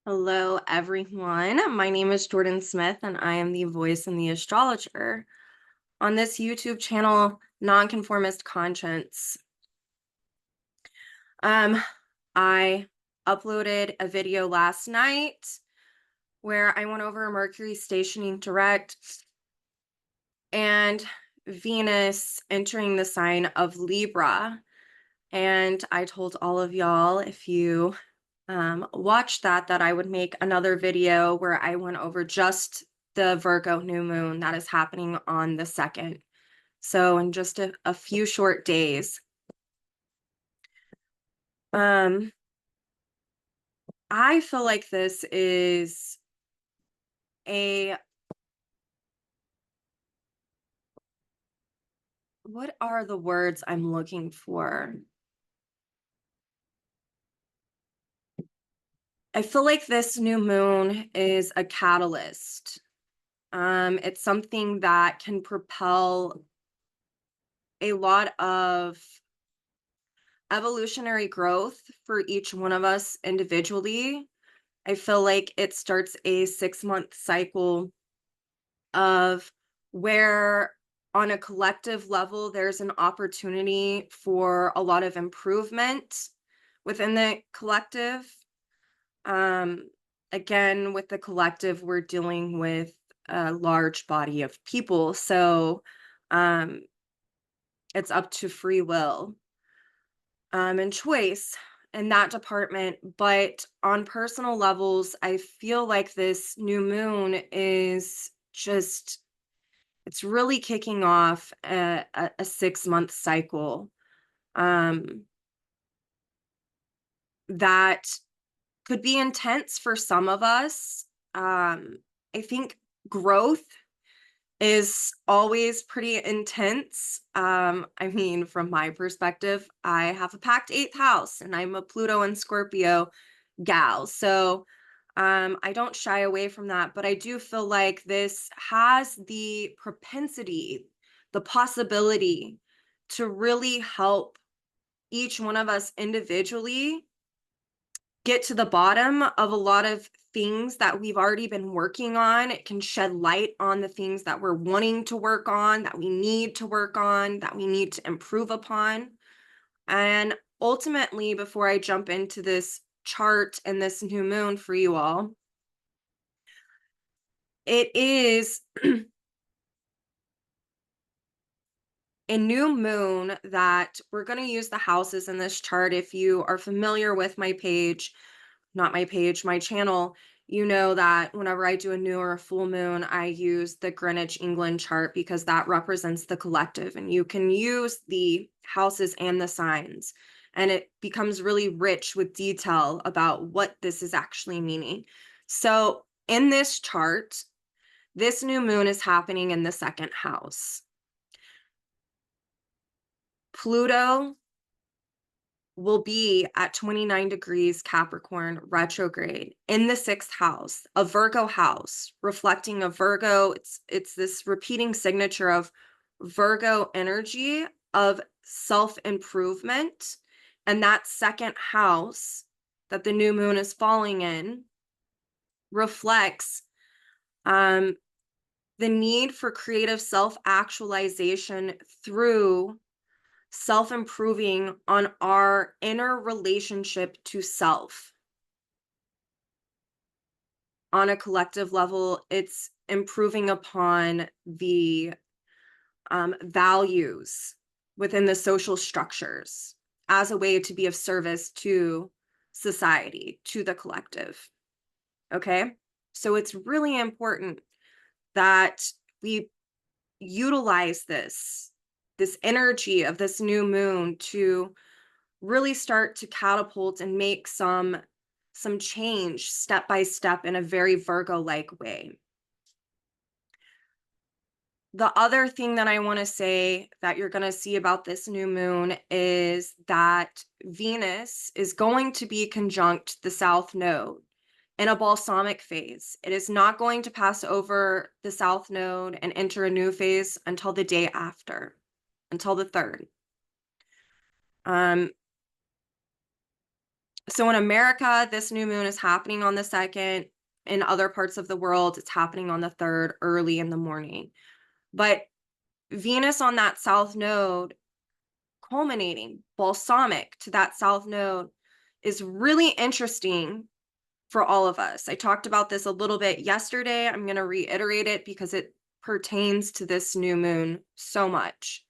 Hello, everyone. My name is Jordyn Smith, and I am the voice in the astrologer on this YouTube channel, Nonconformist Conscience. I uploaded a video last night where I went over Mercury stationing direct and Venus entering the sign of Libra. And I told all of y'all, if you watched that I would make another video where I went over just the Virgo new moon that is happening on the 2nd. So in just a few short days. I feel like this is what are the words I'm looking for? I feel like this new moon is a catalyst. It's something that can propel a lot of evolutionary growth for each one of us individually. I feel like it starts a 6-month cycle of where on a collective level, there's an opportunity for a lot of improvement within the collective. Again, with the collective, we're dealing with a large body of people. So it's up to free will and choice in that department. But on personal levels, I feel like this new moon is just, it's really kicking off a 6-month cycle that could be intense for some of us. I think growth is always pretty intense. I mean, from my perspective, I have a packed 8th house and I'm a Pluto and Scorpio gal. So I don't shy away from that, but I do feel like this has the propensity, the possibility to really help each one of us individually get to the bottom of a lot of things that we've already been working on. It can shed light on the things that we're wanting to work on, that we need to work on, that we need to improve upon. And ultimately, before I jump into this chart and this new moon for you all, it is a new moon that we're going to use the houses in this chart. If you are familiar with my page, not my page, my channel, you know that whenever I do a new or a full moon, I use the Greenwich England chart because that represents the collective. And you can use the houses and the signs, and it becomes really rich with detail about what this is actually meaning. So in this chart, this new moon is happening in the 2nd house. Pluto will be at 29 degrees Capricorn retrograde in the 6th house, a Virgo house, reflecting a Virgo. It's this repeating signature of Virgo energy of self-improvement. And that 2nd house that the new moon is falling in reflects the need for creative self-actualization through self-improving on our inner relationship to self. On a collective level, it's improving upon the values within the social structures as a way to be of service to society, to the collective. Okay? So it's really important that we utilize this energy of this new moon to really start to catapult and make some change step by step in a very Virgo-like way. The other thing that I want to say that you're going to see about this new moon is that Venus is going to be conjunct the South Node in a balsamic phase. It is not going to pass over the South Node and enter a new phase until the day after, until the 3rd. So in America, this new moon is happening on the 2nd. In other parts of the world, it's happening on the 3rd, early in the morning. But Venus on that south node, culminating, balsamic to that south node, is really interesting for all of us. I talked about this a little bit yesterday. I'm going to reiterate it because it pertains to this new moon so much.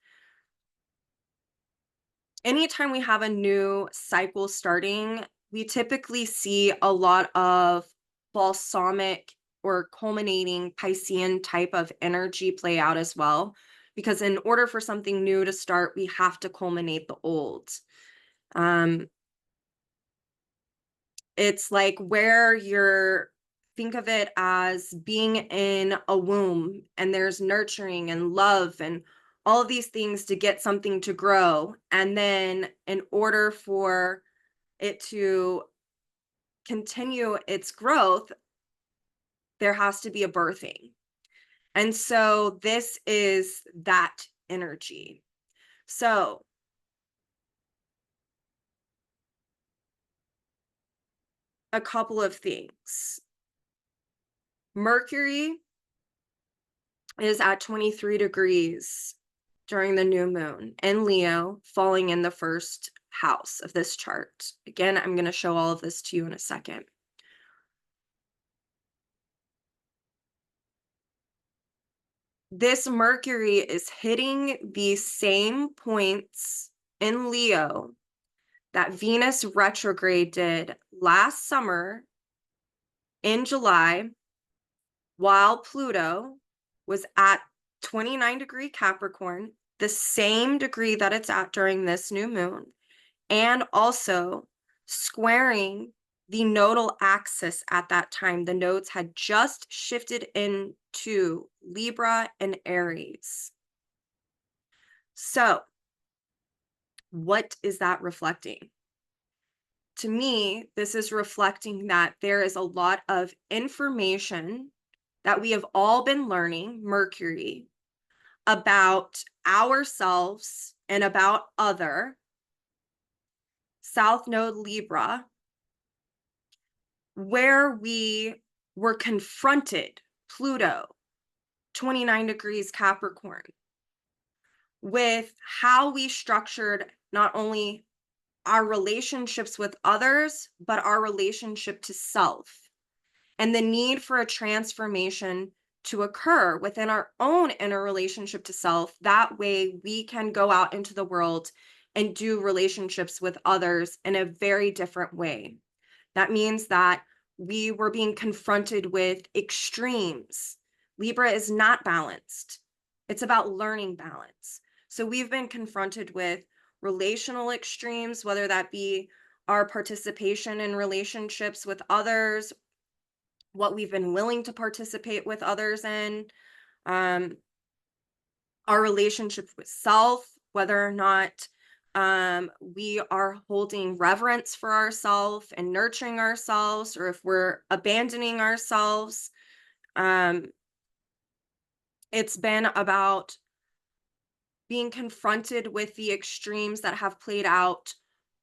Anytime we have a new cycle starting, we typically see a lot of balsamic or culminating Piscean type of energy play out as well. Because in order for something new to start, we have to culminate the old. It's like where think of it as being in a womb and there's nurturing and love and all of these things to get something to grow. And then in order for it to continue its growth, there has to be a birthing. And so this is that energy. So a couple of things. Mercury is at 23 degrees during the new moon in Leo, falling in the first house of this chart. Again, I'm going to show all of this to you in a second. This Mercury is hitting the same points in Leo that Venus retrograde did last summer in July, while Pluto was at 29-degree Capricorn, the same degree that it's at during this new moon, and also squaring the nodal axis at that time. The nodes had just shifted into Libra and Aries. So, what is that reflecting? To me, this is reflecting that there is a lot of information that we have all been learning, Mercury, about ourselves and about other, South Node Libra, where we were confronted, Pluto, 29 degrees Capricorn, with how we structured not only our relationships with others, but our relationship to self, and the need for a transformation to occur within our own inner relationship to self. That way we can go out into the world and do relationships with others in a very different way. That means that we were being confronted with extremes. Libra is not balanced. It's about learning balance. So we've been confronted with relational extremes, whether that be our participation in relationships with others, what we've been willing to participate with others in, our relationship with self, whether or not we are holding reverence for ourselves and nurturing ourselves, or if we're abandoning ourselves. It's been about being confronted with the extremes that have played out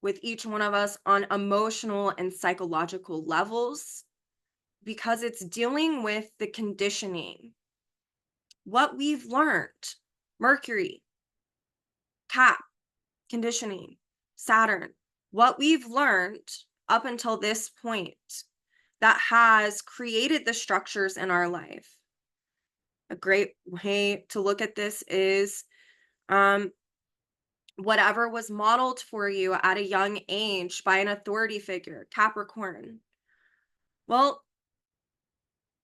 with each one of us on emotional and psychological levels, because it's dealing with the conditioning, what we've learned. Mercury, Cap, conditioning, Saturn, what we've learned up until this point that has created the structures in our life. A great way to look at this is whatever was modeled for you at a young age by an authority figure, Capricorn. Well,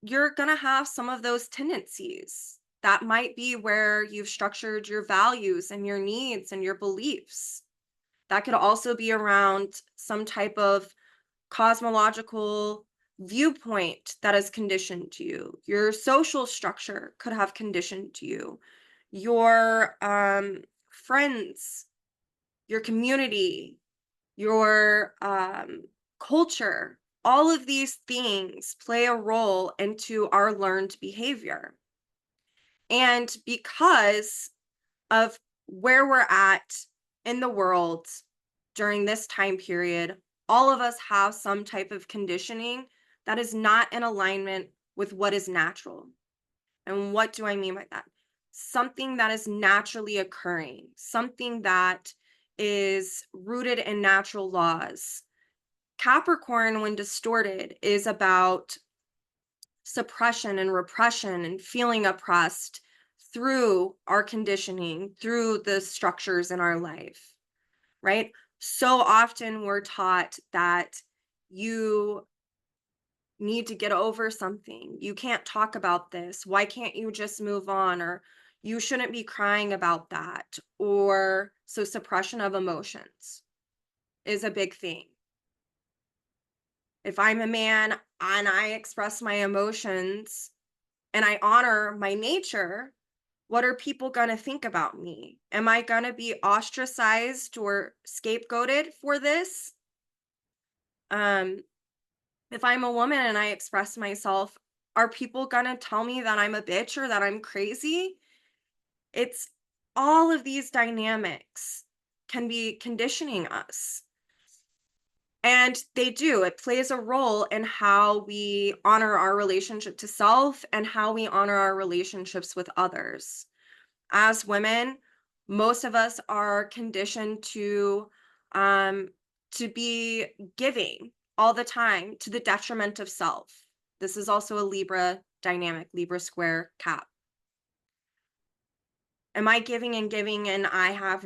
you're going to have some of those tendencies. That might be where you've structured your values and your needs and your beliefs. That could also be around some type of cosmological viewpoint that is conditioned to you. Your social structure could have conditioned to you. Your friends, your community, your culture, all of these things play a role into our learned behavior. And because of where we're at in the world during this time period, all of us have some type of conditioning that is not in alignment with what is natural. And what do I mean by that? Something that is naturally occurring, something that is rooted in natural laws. Capricorn, when distorted, is about suppression and repression and feeling oppressed through our conditioning, through the structures in our life, right? So often we're taught that you need to get over something. You can't talk about this. Why can't you just move on? Or you shouldn't be crying about that. Or so suppression of emotions is a big thing. If I'm a man and I express my emotions and I honor my nature, what are people going to think about me? Am I going to be ostracized or scapegoated for this? Um, if I'm a woman and I express myself, are people going to tell me that I'm a bitch or that I'm crazy? It's all of these dynamics can be conditioning us. And they do. It plays a role in how we honor our relationship to self and how we honor our relationships with others. As women, most of us are conditioned um, to be giving all the time to the detriment of self. This is also a Libra dynamic, Libra square cap. Am I giving and giving and I have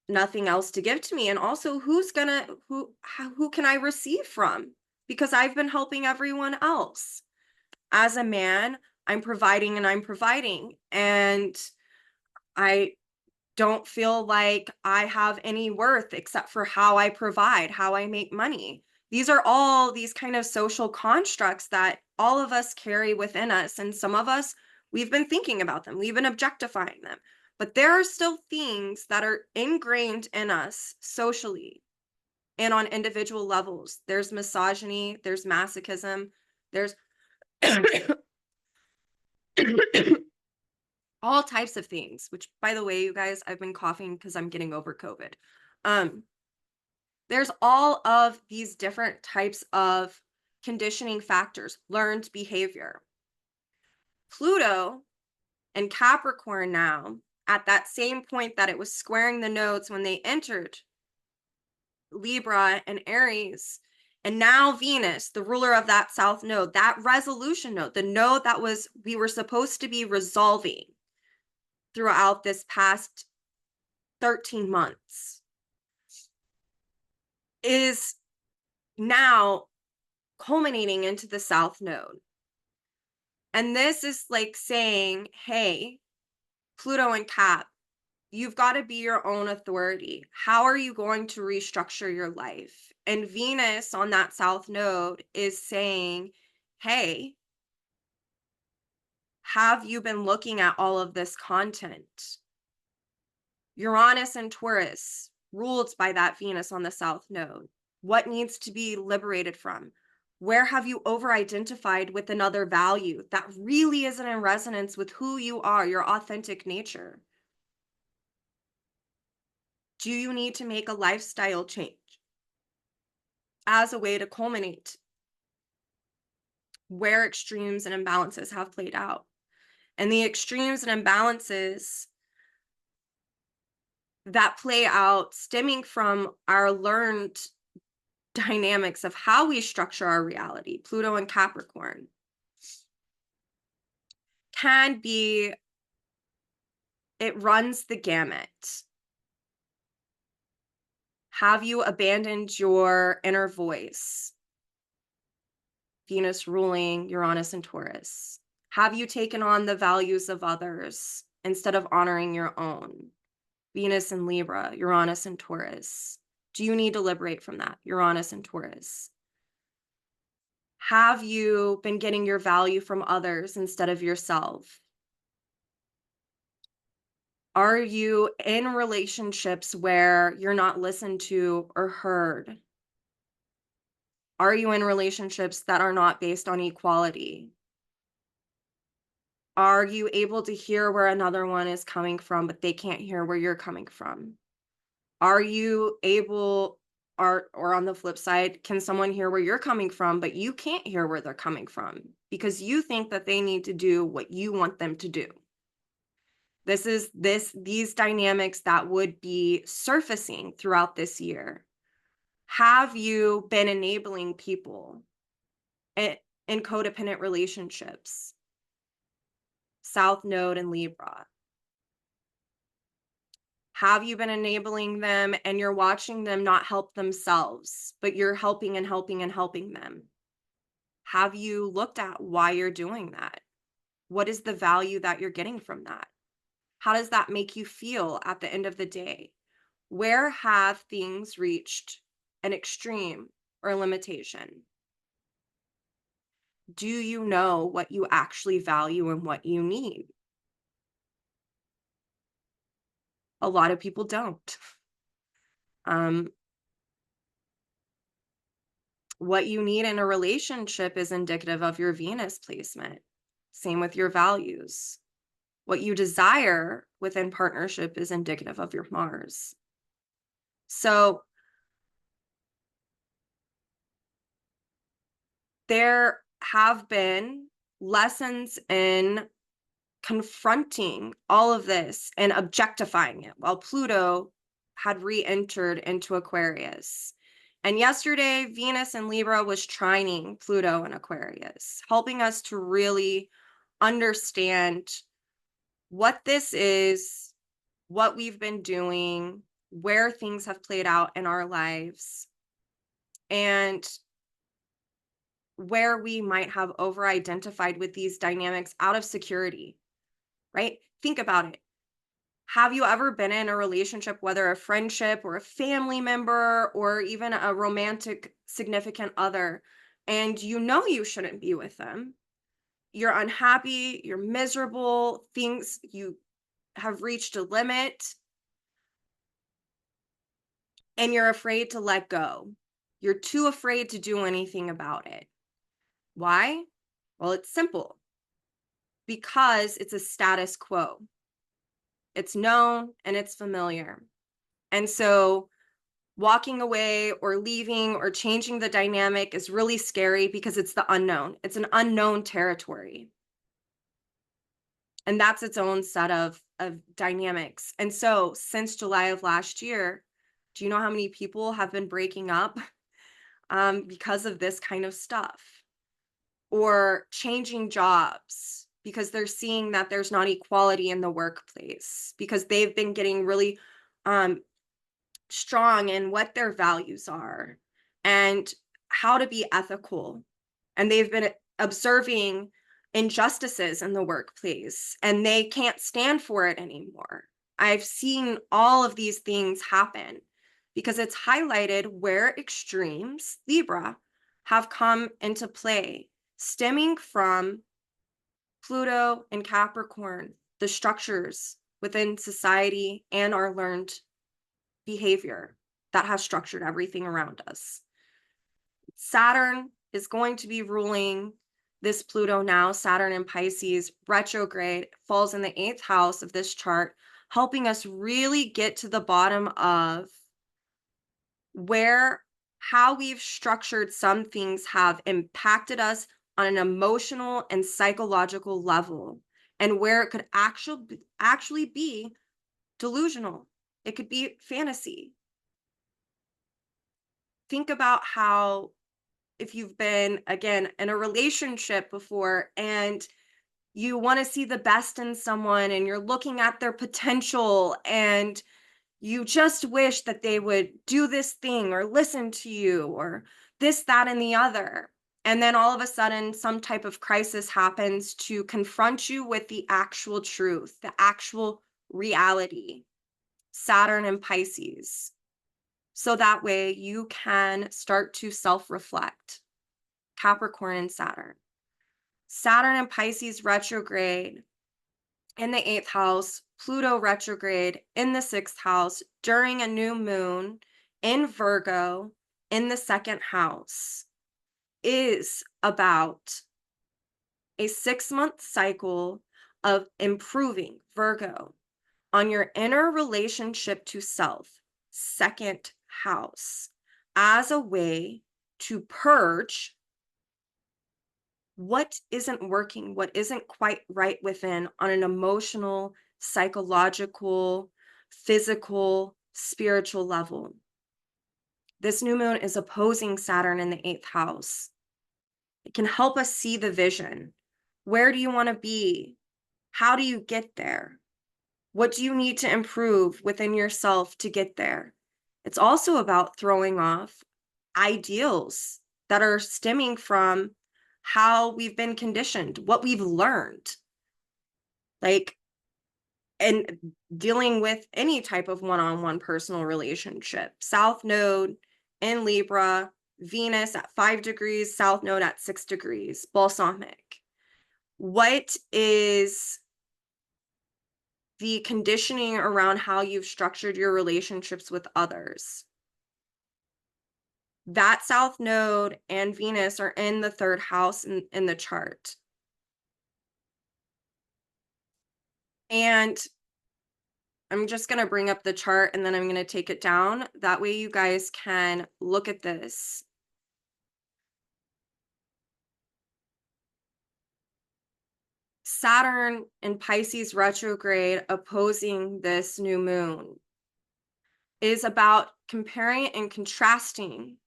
nothing else to give to me? And also who can I receive from? Because I've been helping everyone else. As a man, I'm providing and I'm providing. And I don't feel like I have any worth except for how I provide, how I make money. These are all these kind of social constructs that all of us carry within us. And some of us, we've been thinking about them, we've been objectifying them. But there are still things that are ingrained in us socially and on individual levels. There's misogyny, there's masochism, there's all types of things, which by the way, you guys, I've been coughing because I'm getting over COVID. Um, there's all of these different types of conditioning factors, learned behavior. Pluto and Capricorn now, at that same point that it was squaring the nodes when they entered Libra and Aries, and now Venus, the ruler of that south node, that resolution node, the node that we were supposed to be resolving throughout this past 13 months, is now culminating into the south node. And this is like saying, hey, Pluto and Cap, you've got to be your own authority. How are you going to restructure your life? And Venus on that south node is saying, hey, have you been looking at all of this content? Uranus and Taurus, ruled by that Venus on the south node. What needs to be liberated from? Where have you over-identified with another value that really isn't in resonance with who you are, your authentic nature? Do you need to make a lifestyle change as a way to culminate where extremes and imbalances have played out? And the extremes and imbalances that play out stemming from our learned dynamics of how we structure our reality, Pluto and Capricorn, can be, it runs the gamut. Have you abandoned your inner voice? Venus ruling Uranus and Taurus. Have you taken on the values of others instead of honoring your own? Venus and Libra, Uranus and Taurus. Do you need to liberate from that? Uranus and Taurus. Have you been getting your value from others instead of yourself? Are you in relationships where you're not listened to or heard? Are you in relationships that are not based on equality? Are you able to hear where another one is coming from, but they can't hear where you're coming from? Are you able or on the flip side, can someone hear where you're coming from, but you can't hear where they're coming from because you think that they need to do what you want them to do. These dynamics that would be surfacing throughout this year. Have you been enabling people in codependent relationships? South Node and Libra. Have you been enabling them and you're watching them not help themselves, but you're helping and helping and helping them? Have you looked at why you're doing that? What is the value that you're getting from that? How does that make you feel at the end of the day? Where have things reached an extreme or limitation? Do you know what you actually value and what you need? A lot of people don't. Um, what you need in a relationship is indicative of your Venus placement. Same with your values. What you desire within partnership is indicative of your Mars. So there have been lessons in confronting all of this and objectifying it while Pluto had re-entered into Aquarius. And yesterday, Venus in Libra was trining Pluto in Aquarius, helping us to really understand what this is, what we've been doing, where things have played out in our lives, and where we might have over-identified with these dynamics out of security, right? Think about it. Have you ever been in a relationship, whether a friendship or a family member or even a romantic significant other, and you know you shouldn't be with them? You're unhappy, you're miserable, things you have reached a limit, and you're afraid to let go. You're too afraid to do anything about it. Why? Well, it's simple. Because it's a status quo. It's known and it's familiar. And so walking away or leaving or changing the dynamic is really scary because it's the unknown. It's an unknown territory. And that's its own set of dynamics. And so since July of last year, do you know how many people have been breaking up because of this kind of stuff? Or changing jobs because they're seeing that there's not equality in the workplace, because they've been getting really strong in what their values are and how to be ethical. And they've been observing injustices in the workplace and they can't stand for it anymore. I've seen all of these things happen because it's highlighted where extremes, Libra, have come into play, stemming from Pluto and Capricorn, the structures within society and our learned behavior that has structured everything around us. Saturn is going to be ruling this Pluto now. Saturn in Pisces, retrograde, falls in the 8th house of this chart, helping us really get to the bottom of how we've structured some things have impacted us on an emotional and psychological level, and where it could actually be delusional. It could be fantasy. Think about how, if you've been, again, in a relationship before and you want to see the best in someone and you're looking at their potential and you just wish that they would do this thing or listen to you or this, that, and the other. And then all of a sudden, some type of crisis happens to confront you with the actual truth, the actual reality. Saturn and Pisces. So that way you can start to self-reflect. Capricorn and Saturn. Saturn and Pisces retrograde in the 8th house, Pluto retrograde in the 6th house during a new moon in Virgo in the 2nd house is about a 6-month cycle of improving, Virgo, on your inner relationship to self, 2nd house, as a way to purge what isn't working, what isn't quite right within on an emotional, psychological, physical, spiritual level. This new moon is opposing Saturn in the eighth house. It can help us see the vision. Where do you want to be? How do you get there? What do you need to improve within yourself to get there? It's also about throwing off ideals that are stemming from how we've been conditioned, what we've learned, like, and dealing with any type of one-on-one personal relationship. South Node in Libra, Venus at 5 degrees, South Node at 6 degrees, balsamic. What is the conditioning around how you've structured your relationships with others? That South Node and Venus are in the third house in the chart. And I'm just going to bring up the chart and then I'm going to take it down. That way you guys can look at this. Saturn in Pisces retrograde opposing this new moon is about comparing and contrasting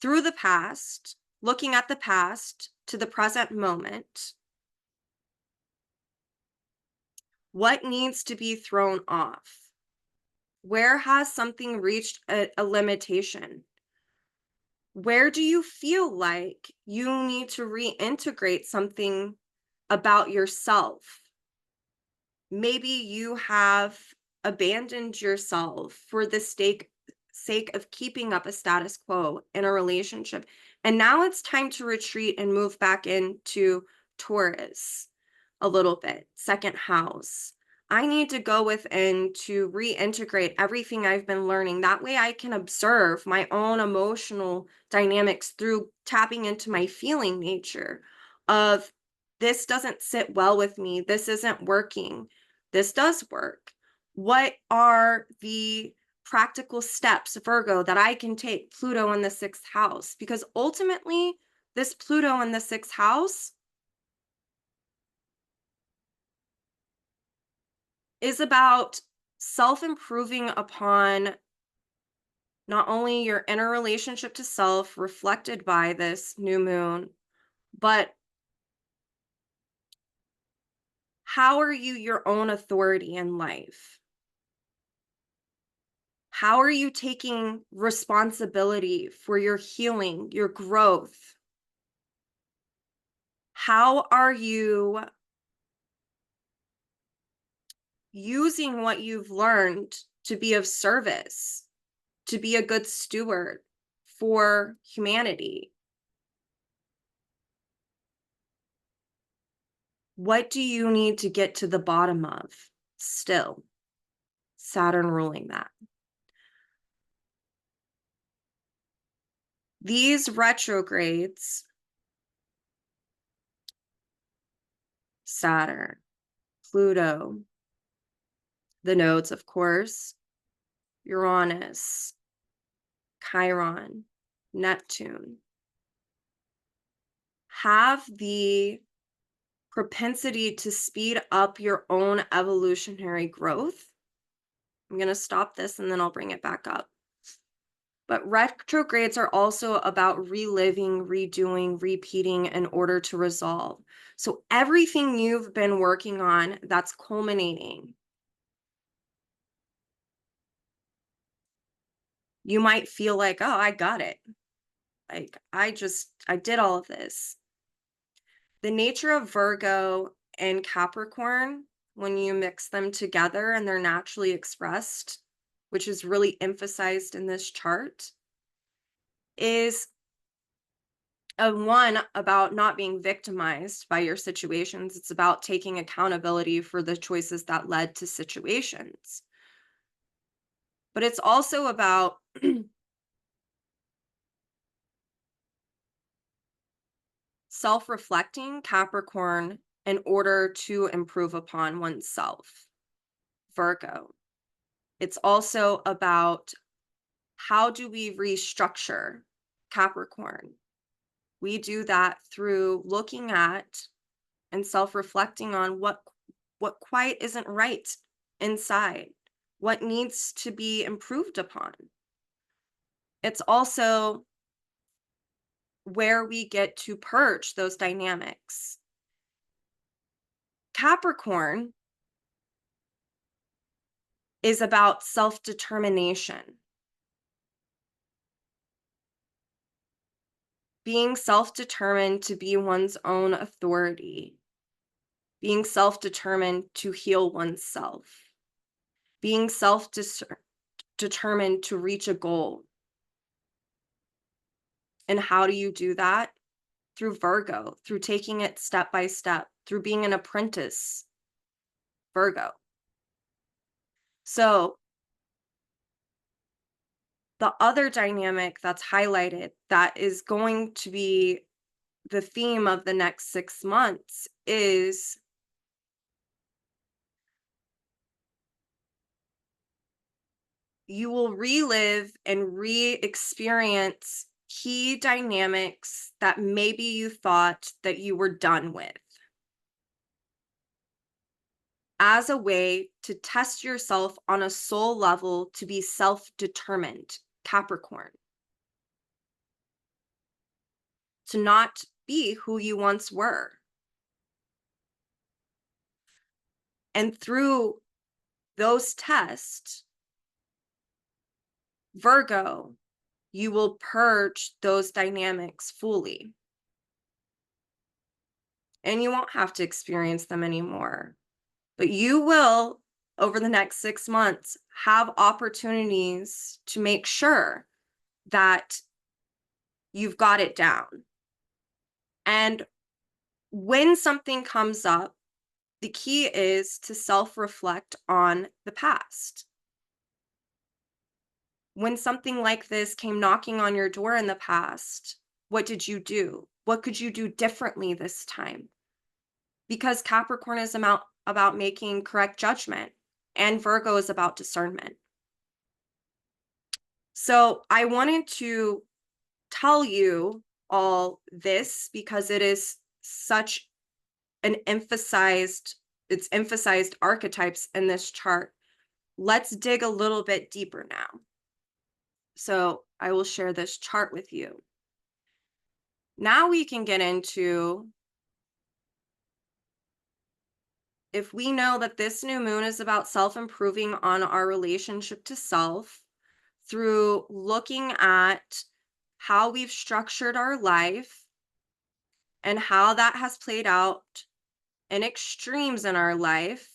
through the past, looking at the past to the present moment. What needs to be thrown off? Where has something reached a limitation? Where do you feel like you need to reintegrate something about yourself? Maybe you have abandoned yourself for the sake of keeping up a status quo in a relationship. And now it's time to retreat and move back into Taurus a little bit, second house. I need to go within to reintegrate everything I've been learning. That way I can observe my own emotional dynamics through tapping into my feeling nature of this doesn't sit well with me. This isn't working. This does work. What are the practical steps, Virgo, that I can take? Pluto in the sixth house, because ultimately this Pluto in the sixth house is about self-improving upon not only your inner relationship to self reflected by this new moon, but how are you your own authority in life? How are you taking responsibility for your healing, your growth? How are you using what you've learned to be of service, to be a good steward for humanity? What do you need to get to the bottom of still? Saturn ruling that. These retrogrades, Saturn, Pluto, the nodes, of course, Uranus, Chiron, Neptune, have the propensity to speed up your own evolutionary growth. I'm going to stop this and then I'll bring it back up. But retrogrades are also about reliving, redoing, repeating in order to resolve. So everything you've been working on that's culminating, you might feel like, oh, I got it. Like, I did all of this. The nature of Virgo and Capricorn, when you mix them together and they're naturally expressed, which is really emphasized in this chart, is one about not being victimized by your situations. It's about taking accountability for the choices that led to situations. But it's also about self-reflecting, Capricorn, in order to improve upon oneself, Virgo. It's also about How do we restructure Capricorn? We do that through looking at and self-reflecting on what quite isn't right inside, what needs to be improved upon. It's also where we get to purge those dynamics. Capricorn is about self-determination, being self-determined to be one's own authority, being self-determined to heal oneself, being self-determined to reach a goal. And how do you do that? Through Virgo, through taking it step by step, through being an apprentice, Virgo. So the other dynamic that's highlighted that is going to be the theme of the next 6 months is you will relive and re-experience key dynamics that maybe you thought that you were done with, as a way to test yourself on a soul level to be self-determined, Capricorn. To not be who you once were. And through those tests, Virgo, you will purge those dynamics fully. And you won't have to experience them anymore. But you will, over the next 6 months, have opportunities to make sure that you've got it down. And when something comes up, the key is to self-reflect on the past. When something like this came knocking on your door in the past, what did you do? What could you do differently this time? Because Capricorn is about making correct judgment, and Virgo is about discernment. So I wanted to tell you all this because it is such an emphasized archetypes in this chart. Let's dig a little bit deeper now. So I will share this chart with you. Now we can get into, if we know that this new moon is about self-improving on our relationship to self through looking at how we've structured our life and how that has played out in extremes in our life,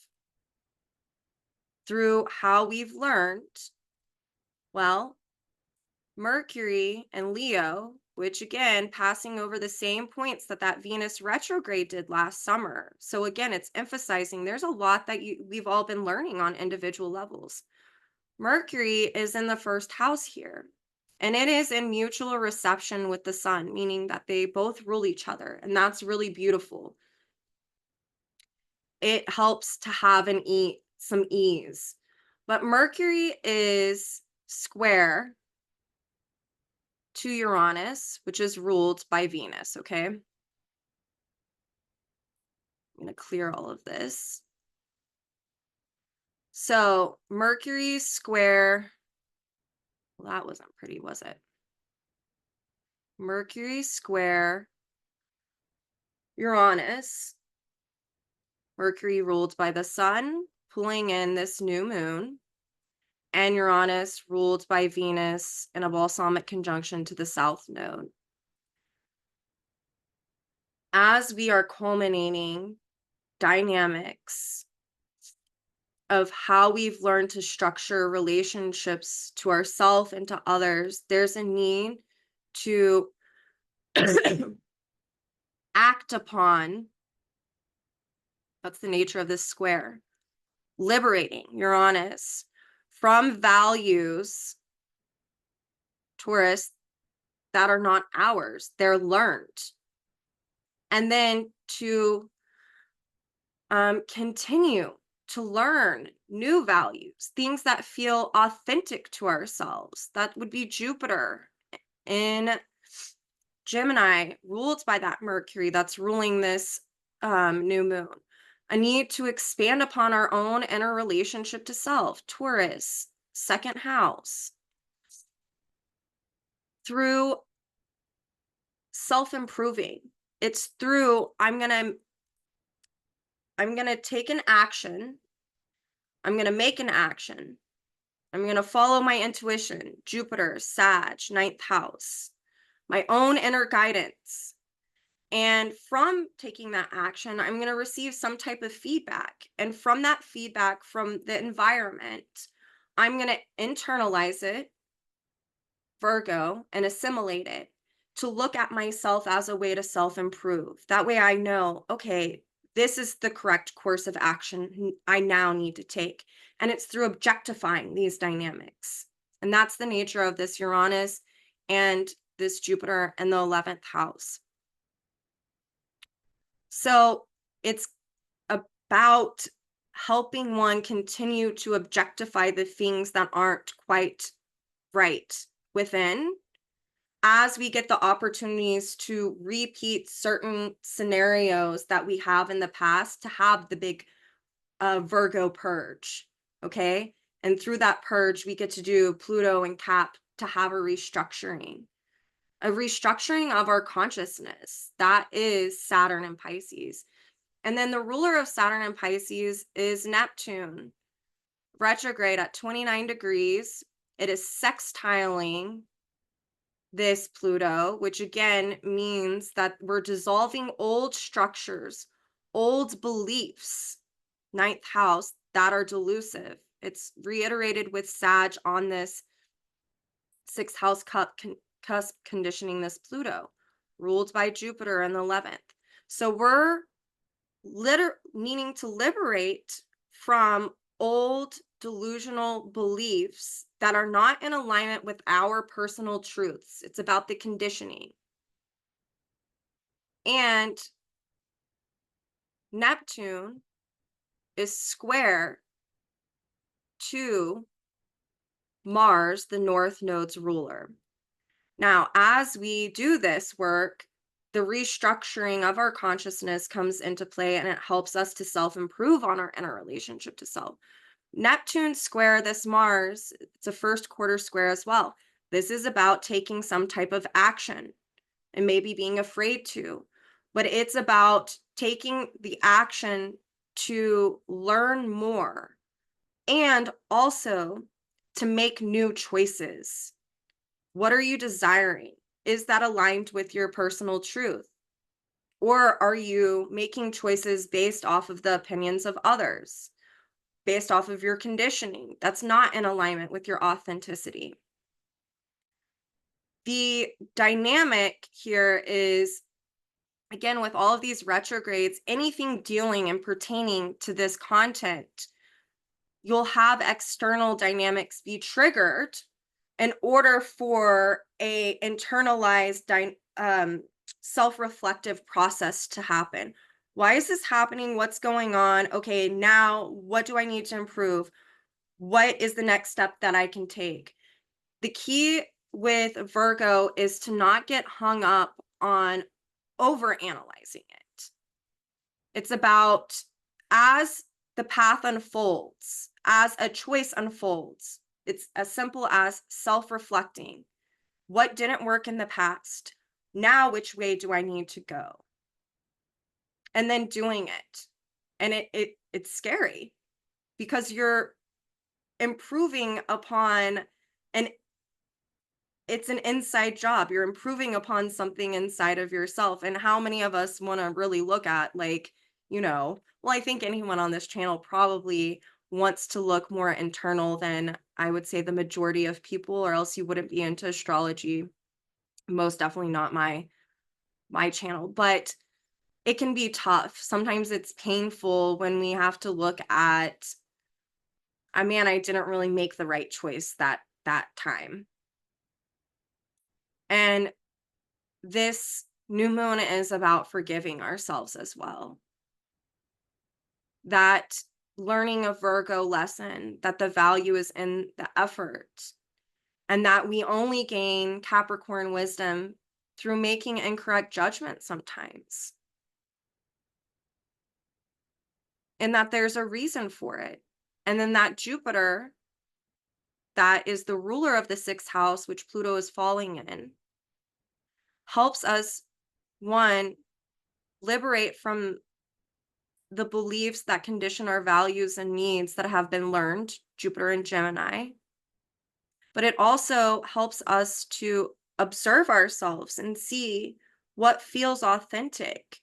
through how we've learned, well, Mercury and Leo, which again, passing over the same points that Venus retrograde did last summer. So again, it's emphasizing there's a lot that we've all been learning on individual levels. Mercury is in the first house here, and it is in mutual reception with the sun, meaning that they both rule each other, and that's really beautiful. It helps to have some ease. But Mercury is square to Uranus, which is ruled by Venus, okay? I'm going to clear all of this. So Mercury square, well, that wasn't pretty, was it? Mercury square Uranus, Mercury ruled by the sun, pulling in this new moon, and Uranus ruled by Venus in a balsamic conjunction to the south node. As we are culminating dynamics of how we've learned to structure relationships to ourselves and to others, there's a need to act upon, that's the nature of this square, liberating Uranus from values, Taurus, that are not ours, they're learned. And then to continue to learn new values, things that feel authentic to ourselves. That would be Jupiter in Gemini, ruled by that Mercury that's ruling this new moon. A need to expand upon our own inner relationship to self, Taurus, second house, through self-improving. It's through I'm going to take an action. I'm going to make an action. I'm going to follow my intuition, Jupiter, Sag, ninth house, my own inner guidance. And from taking that action, I'm going to receive some type of feedback. And from that feedback from the environment, I'm going to internalize it, Virgo, and assimilate it to look at myself as a way to self improve. That way I know, okay, this is the correct course of action I now need to take. And it's through objectifying these dynamics. And that's the nature of this Uranus and this Jupiter in the 11th house. So it's about helping one continue to objectify the things that aren't quite right within, as we get the opportunities to repeat certain scenarios that we have in the past, to have the big Virgo purge. Okay. And through that purge, we get to do Pluto and Cap to have a restructuring of our consciousness. That is Saturn and Pisces. And then the ruler of Saturn and Pisces is Neptune, retrograde at 29 degrees. It is sextiling this Pluto, which again means that we're dissolving old structures, old beliefs, ninth house, that are delusive. It's reiterated with Sag on this sixth house cusp conditioning this Pluto, ruled by Jupiter in the 11th. So we're needing to liberate from old delusional beliefs that are not in alignment with our personal truths. It's about the conditioning. And Neptune is square to Mars, the North Node's ruler. Now, as we do this work, the restructuring of our consciousness comes into play, and it helps us to self-improve on our inner relationship to self. Neptune square this Mars, it's a first quarter square as well. This is about taking some type of action and maybe being afraid to, but it's about taking the action to learn more and also to make new choices. What are you desiring? Is that aligned with your personal truth? Or are you making choices based off of the opinions of others, based off of your conditioning that's not in alignment with your authenticity? The dynamic here is, again, with all of these retrogrades, anything dealing and pertaining to this content, you'll have external dynamics be triggered in order for a internalized self-reflective process to happen. Why is this happening? What's going on? Okay, now what do I need to improve? What is the next step that I can take? The key with Virgo is to not get hung up on overanalyzing it. It's about, as the path unfolds, as a choice unfolds, it's as simple as self-reflecting. What didn't work in the past? Now, which way do I need to go? And then doing it. And it's scary because you're improving upon an it's an inside job. You're improving upon something inside of yourself. And how many of us want to really look at, like, well, I think anyone on this channel probably wants to look more internal than, I would say, the majority of people, or else you wouldn't be into astrology. Most definitely not my channel, but it can be tough. Sometimes it's painful when we have to look at, I didn't really make the right choice that time. And this new moon is about forgiving ourselves as well. That learning a Virgo lesson that the value is in the effort, and that we only gain Capricorn wisdom through making incorrect judgments sometimes, and that there's a reason for it. And then that Jupiter, that is the ruler of the sixth house, which Pluto is falling in, helps us, one, liberate from the beliefs that condition our values and needs that have been learned, Jupiter and Gemini. But it also helps us to observe ourselves and see what feels authentic.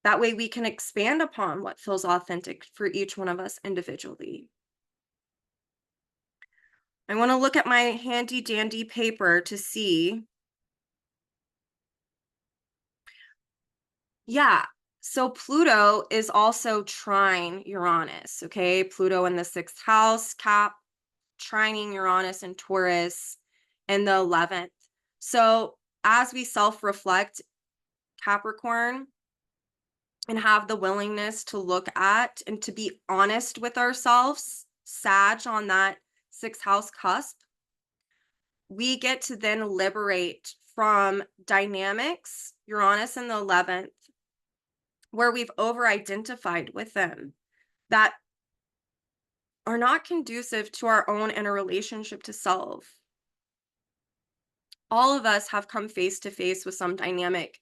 That way we can expand upon what feels authentic for each one of us individually. I want to look at my handy dandy paper to see. Yeah. So Pluto is also trine Uranus. Okay. Pluto in the sixth house, trining Uranus and Taurus in the 11th. So as we self-reflect, Capricorn, and have the willingness to look at and to be honest with ourselves, Sag on that sixth house cusp, we get to then liberate from dynamics, Uranus in the 11th, where we've over-identified with them that are not conducive to our own inner relationship to self. All of us have come face to face with some dynamic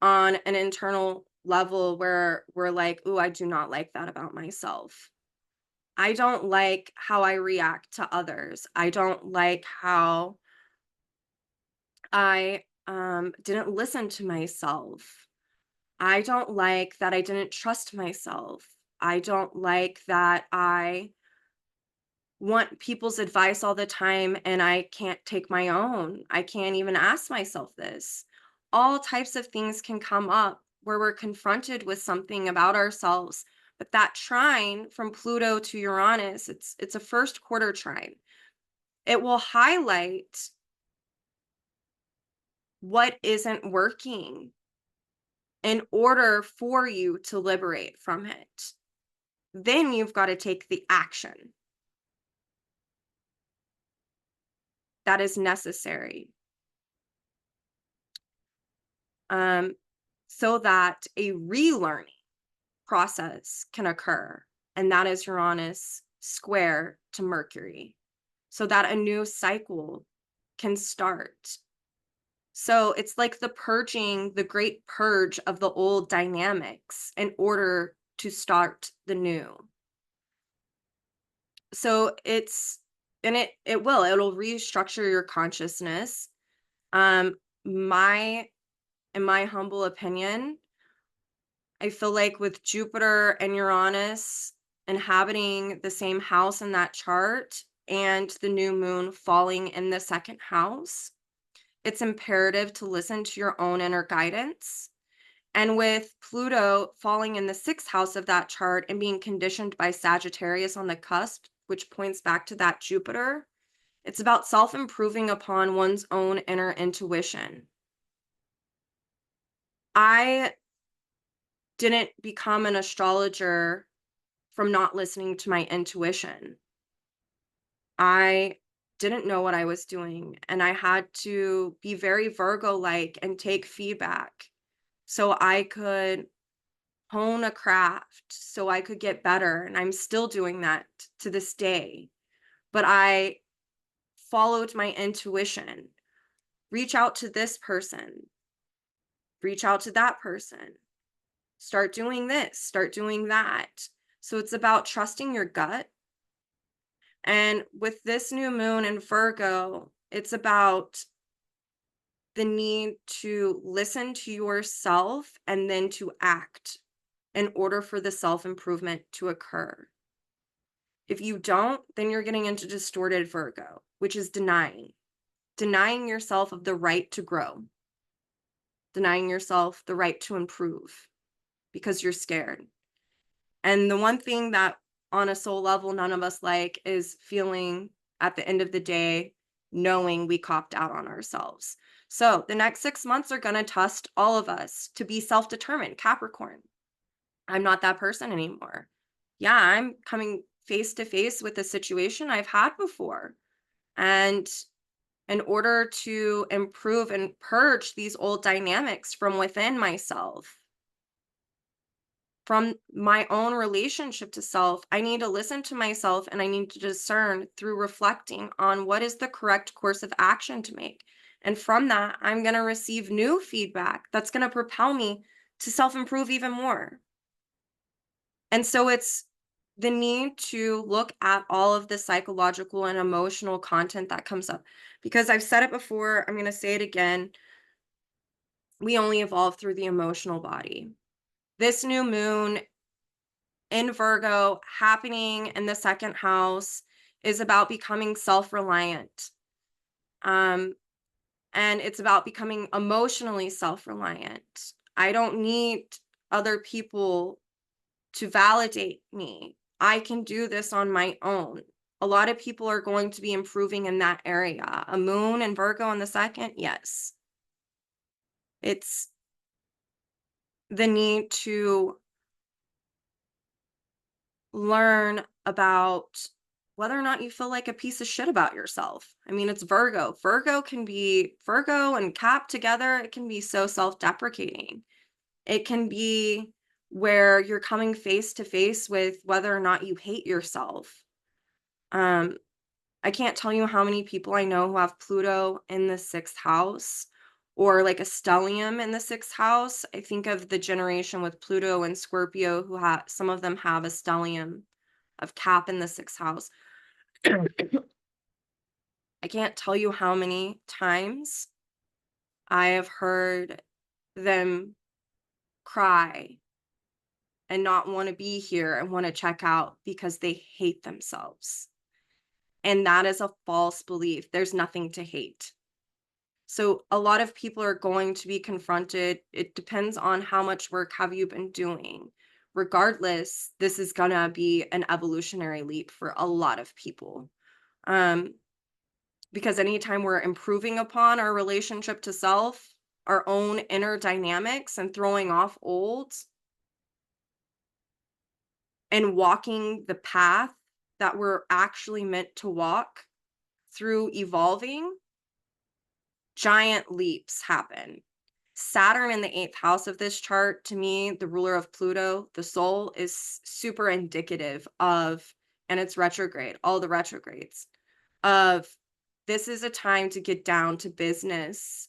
on an internal level where we're like, "Ooh, I do not like that about myself. I don't like how I react to others. I don't like how I didn't listen to myself. I don't like that I didn't trust myself. I don't like that I want people's advice all the time and I can't take my own. I can't even ask myself this." All types of things can come up where we're confronted with something about ourselves. But that trine from Pluto to Uranus, it's a first quarter trine. It will highlight what isn't working in order for you to liberate from it. Then you've got to take the action that is necessary, um, so that a relearning process can occur. And that is Uranus square to Mercury, so that a new cycle can start. So it's like the purging, the great purge of the old dynamics in order to start the new. So and it'll restructure your consciousness. Um, my, in my humble opinion, I feel like with Jupiter and Uranus inhabiting the same house in that chart and the new moon falling in the second house, it's imperative to listen to your own inner guidance. And with Pluto falling in the sixth house of that chart and being conditioned by Sagittarius on the cusp, which points back to that Jupiter, it's about self-improving upon one's own inner intuition. I didn't become an astrologer from not listening to my intuition. I didn't know what I was doing, and I had to be very Virgo-like and take feedback so I could hone a craft, so I could get better, and I'm still doing that to this day. But I followed my intuition. Reach out to this person, reach out to that person, start doing this, start doing that. So it's about trusting your gut. And with this new moon in Virgo, it's about the need to listen to yourself and then to act in order for the self-improvement to occur. If you don't, then you're getting into distorted Virgo, which is denying yourself of the right to grow, denying yourself the right to improve because you're scared. And the one thing that on a soul level, none of us like is feeling at the end of the day, knowing we copped out on ourselves. So the next 6 months are going to test all of us to be self-determined. Capricorn, I'm not that person anymore. yeah, I'm coming face to face with a situation I've had before. And in order to improve and purge these old dynamics from within myself, from my own relationship to self, I need to listen to myself and I need to discern through reflecting on what is the correct course of action to make. And from that, I'm going to receive new feedback that's going to propel me to self improve even more. And so it's the need to look at all of the psychological and emotional content that comes up. Because I've said it before, I'm going to say it again. We only evolve through the emotional body. This new moon in Virgo happening in the second house is about becoming self reliant. Um, and it's about becoming emotionally self reliant. I don't need other people to validate me. I can do this on my own. A lot of people are going to be improving in that area. A moon and Virgo in the second, yes. It's the need to learn about whether or not you feel like a piece of shit about yourself. I mean, it's Virgo. Virgo and Cap together, it can be so self deprecating. It can be where you're coming face to face with whether or not you hate yourself. Um, I can't tell you how many people I know who have Pluto in the sixth house or like a stellium in the sixth house. I think of the generation with Pluto and Scorpio who have some of them have a stellium of Cap in the sixth house. I can't tell you how many times I have heard them cry and not want to be here and want to check out because they hate themselves. And that is a false belief. There's nothing to hate. So a lot of people are going to be confronted. It depends on how much work have you been doing. Regardless, this is going to be an evolutionary leap for a lot of people. Um, because anytime we're improving upon our relationship to self, our own inner dynamics and throwing off old and walking the path that we're actually meant to walk through evolving, giant leaps happen. Saturn in the eighth house of this chart, to me, the ruler of Pluto, the soul, is super indicative of, and it's retrograde, all the retrogrades, of this is a time to get down to business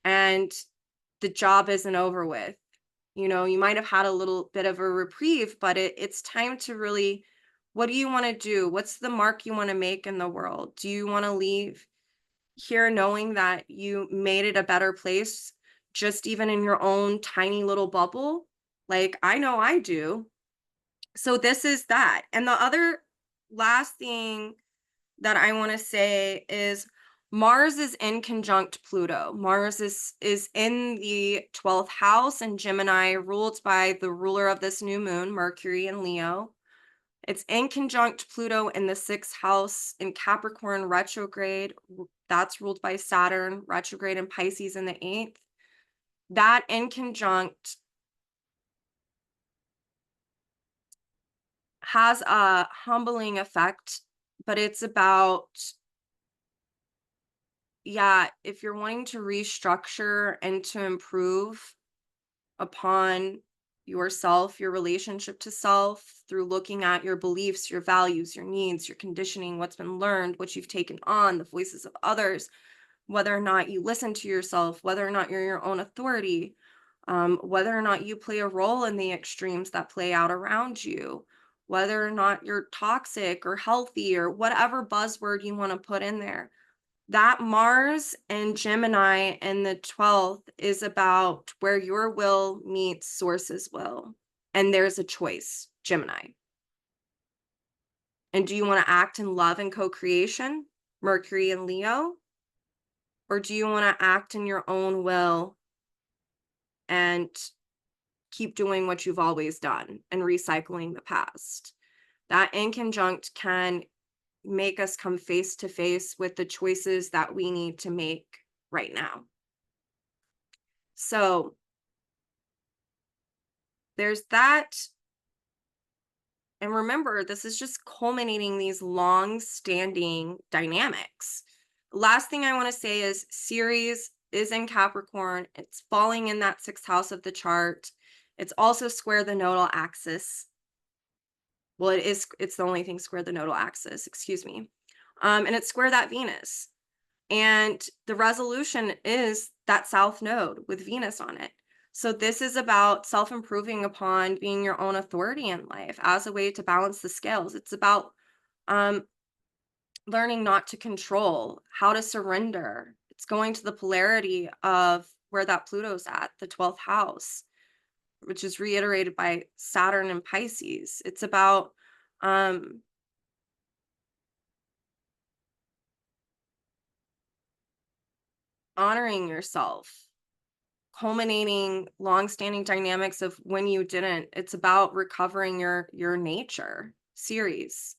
and the job isn't over with. You know, you might have had a little bit of a reprieve, but it's time to really, what do you want to do? What's the mark you want to make in the world? Do you want to leave here knowing that you made it a better place, just even in your own tiny little bubble? Like, I know I do. So this is that. And the other last thing that I want to say is Mars is in conjunct Pluto. Mars is in the 12th house in Gemini, ruled by the ruler of this new moon, Mercury in Leo. It's in conjunct Pluto in the 6th house in Capricorn retrograde. That's ruled by Saturn, retrograde in Pisces in the 8th. That in conjunct has a humbling effect, but it's about, yeah, if you're wanting to restructure and to improve upon yourself, your relationship to self, through looking at your beliefs, your values, your needs, your conditioning, what's been learned, what you've taken on, the voices of others, whether or not you listen to yourself, whether or not you're your own authority, whether or not you play a role in the extremes that play out around you, whether or not you're toxic or healthy or whatever buzzword you want to put in there. That Mars and Gemini in the 12th is about where your will meets source's will. And there's a choice, Gemini. And do you want to act in love and co-creation, Mercury and Leo? Or do you want to act in your own will and keep doing what you've always done and recycling the past? That in conjunct can make us come face to face with the choices that we need to make right now. So there's that. And remember, this is just culminating these long-standing dynamics. Last thing I want to say is Ceres is in Capricorn. It's falling in that sixth house of the chart. It's also square the nodal axis. Well, it's the only thing square the nodal axis, excuse me. And it's square that Venus. And the resolution is that south node with Venus on it. So this is about self-improving upon being your own authority in life as a way to balance the scales. It's about um, learning not to control, how to surrender. It's going to the polarity of where that Pluto's at, the 12th house, which is reiterated by Saturn and Pisces. It's about honoring yourself, culminating long-standing dynamics of when you didn't. It's about recovering your nature series.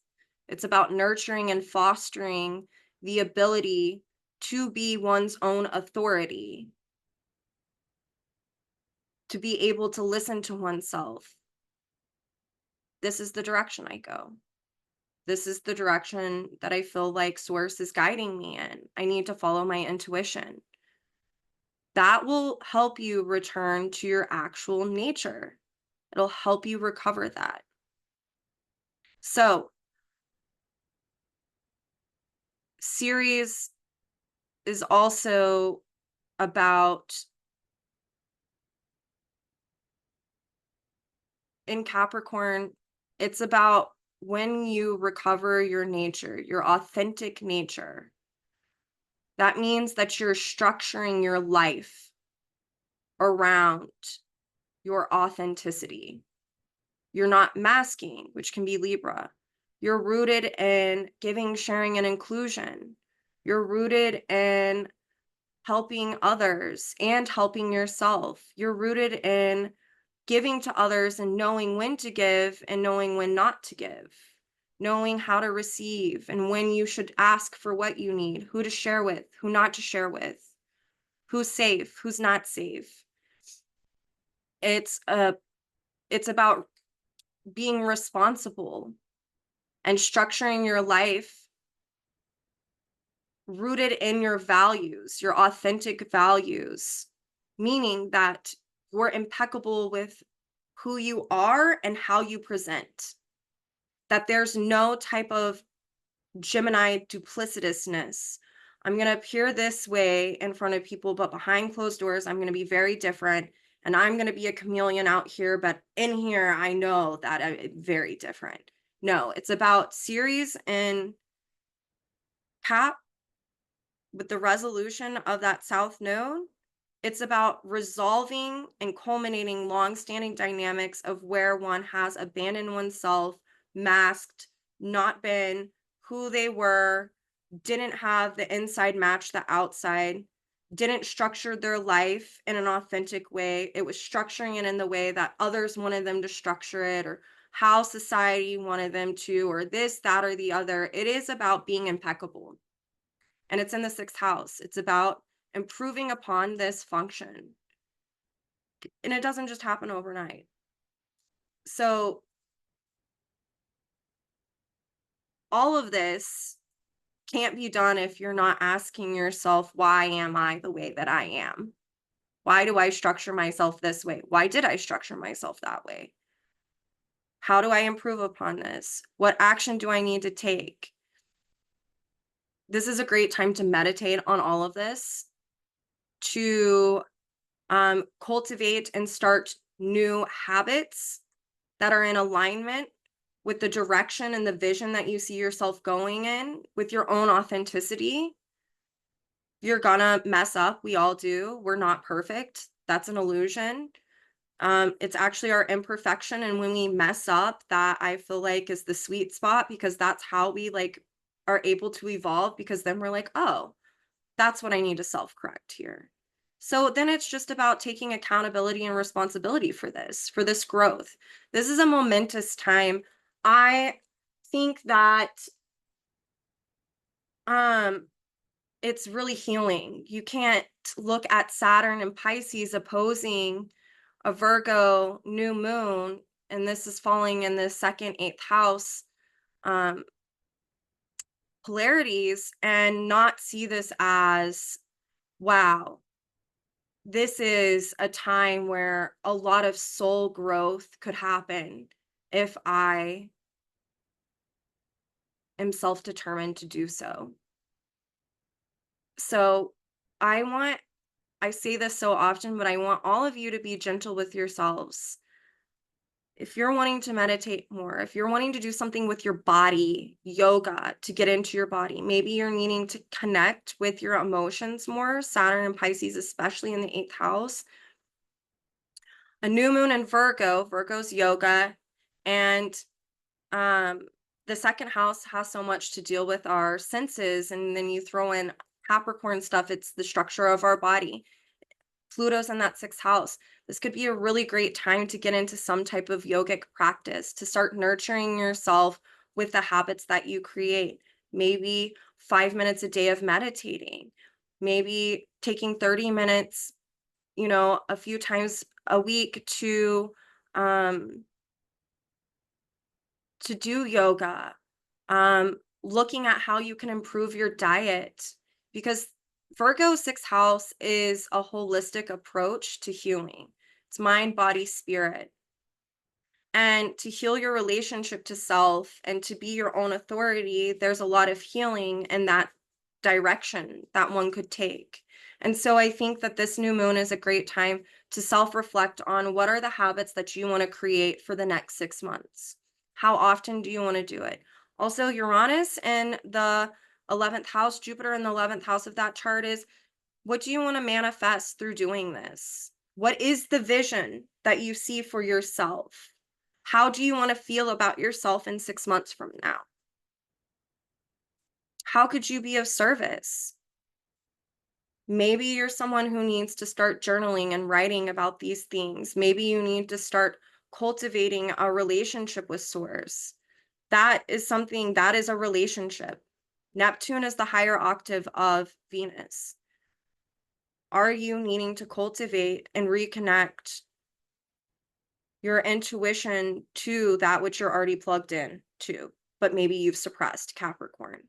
It's about nurturing and fostering the ability to be one's own authority, to be able to listen to oneself. This is the direction I go. This is the direction that I feel like source is guiding me in. I need to follow my intuition. That will help you return to your actual nature. It'll help you recover that. So, Ceres is also about, in Capricorn, it's about when you recover your nature, your authentic nature. That means that you're structuring your life around your authenticity. You're not masking, which can be Libra. You're rooted in giving, sharing, and inclusion. You're rooted in helping others and helping yourself. You're rooted in giving to others and knowing when to give and knowing when not to give, knowing how to receive and when you should ask for what you need, who to share with, who not to share with, who's safe, who's not safe. It's about being responsible and structuring your life rooted in your values, your authentic values, meaning that you're impeccable with who you are and how you present, that there's no type of Gemini duplicitousness. I'm going to appear this way in front of people, but behind closed doors, I'm going to be very different. And I'm going to be a chameleon out here, but in here, I know that I'm very different. No, it's about Ceres and Cap with the resolution of that South Node. It's about resolving and culminating long-standing dynamics of where one has abandoned oneself, masked, not been who they were, didn't have the inside match the outside, didn't structure their life in an authentic way. It was structuring it in the way that others wanted them to structure it, or how society wanted them to, or this, that, or the other. It is about being impeccable. And it's in the sixth house. It's about improving upon this function. And it doesn't just happen overnight. So all of this can't be done if you're not asking yourself, why am I the way that I am? Why do I structure myself this way? Why did I structure myself that way? How do I improve upon this? What action do I need to take? This is a great time to meditate on all of this, to cultivate and start new habits that are in alignment with the direction and the vision that you see yourself going in, with your own authenticity. You're gonna mess up. We all do. We're not perfect. That's an illusion. It's actually our imperfection. And when we mess up, that I feel like is the sweet spot, because that's how we like are able to evolve, because then we're like, oh, that's what I need to self-correct here. So then it's just about taking accountability and responsibility for this growth. This is a momentous time. I think that it's really healing. You can't look at Saturn and Pisces opposing a Virgo new moon and this is falling in the second, eighth house, um, polarities, and not see this as, wow, this is a time where a lot of soul growth could happen if I am self-determined to do so. So I want, I say this so often, but I want all of you to be gentle with yourselves. If you're wanting to meditate more, if you're wanting to do something with your body, yoga to get into your body, maybe you're needing to connect with your emotions more, Saturn and Pisces, especially in the eighth house. A new moon in Virgo, Virgo's yoga, and um, the second house has so much to deal with our senses. And then you throw in Capricorn stuff, it's the structure of our body. Pluto's in that sixth house. This could be a really great time to get into some type of yogic practice, to start nurturing yourself with the habits that you create. Maybe 5 minutes a day of meditating, maybe taking 30 minutes, a few times a week um, to do yoga, looking at how you can improve your diet, because Virgo sixth house is a holistic approach to healing. It's mind, body, spirit. And to heal your relationship to self and to be your own authority, there's a lot of healing in that direction that one could take. And so I think that this new moon is a great time to self-reflect on what are the habits that you want to create for the next 6 months. How often do you want to do it? Also, Uranus in the 11th house, Jupiter in the 11th house of that chart is, what do you want to manifest through doing this? What is the vision that you see for yourself? How do you want to feel about yourself in 6 months from now? How could you be of service? Maybe you're someone who needs to start journaling and writing about these things. Maybe you need to start cultivating a relationship with Source. That is something, that is a relationship. Neptune is the higher octave of Venus. Are you needing to cultivate and reconnect your intuition to that which you're already plugged in to, but maybe you've suppressed, Capricorn?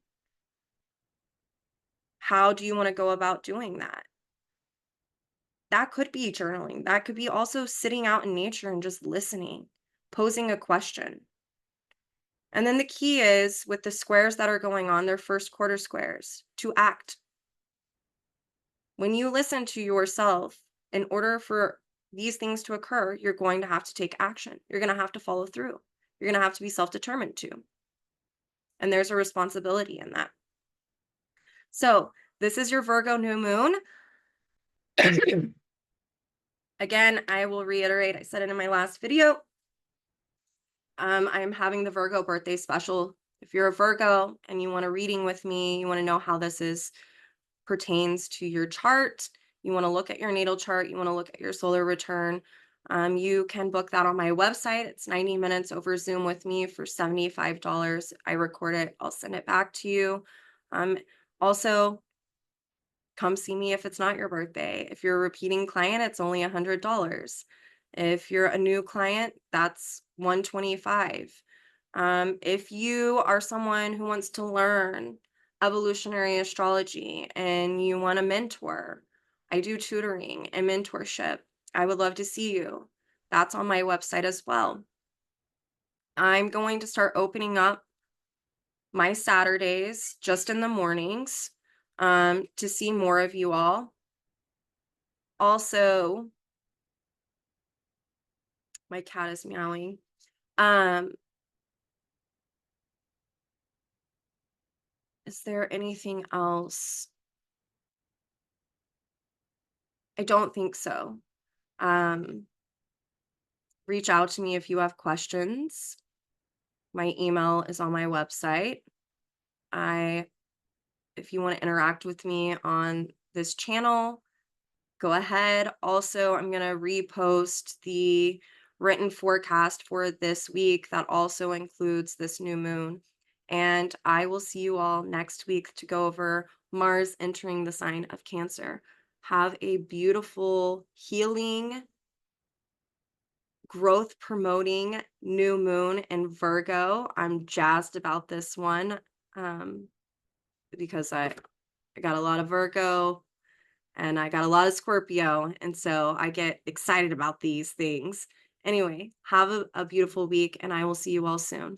How do you want to go about doing that? That could be journaling. That could be also sitting out in nature and just listening, posing a question. And then the key is, with the squares that are going on, they're first quarter squares, to act. When you listen to yourself, in order for these things to occur, you're going to have to take action. You're going to have to follow through. You're going to have to be self-determined too. And there's a responsibility in that. So this is your Virgo new moon. Again, I will reiterate, I said it in my last video. I am having the Virgo birthday special. If you're a Virgo and you want a reading with me, you want to know how this pertains to your chart, you want to look at your natal chart, you want to look at your solar return, you can book that on my website. It's 90 minutes over Zoom with me for $75. I record it, I'll send it back to you. Also, come see me if it's not your birthday. If you're a repeating client, it's only $100. If you're a new client, that's $125. If you are someone who wants to learn evolutionary astrology and you want a mentor, I do tutoring and mentorship. I would love to see you. That's on my website as well. I'm going to start opening up my Saturdays just in the mornings to see more of you all. Also, my cat is meowing. Is there anything else? I don't think so. Reach out to me if you have questions. My email is on my website. If you want to interact with me on this channel, go ahead. Also, I'm going to repost the written forecast for this week that also includes this new moon. And I will see you all next week to go over Mars entering the sign of Cancer. Have a beautiful, healing growth promoting new moon in Virgo. I'm jazzed about this one, um, because I got a lot of Virgo and I got a lot of Scorpio, and so I get excited about these things. Anyway, have a beautiful week, and I will see you all soon.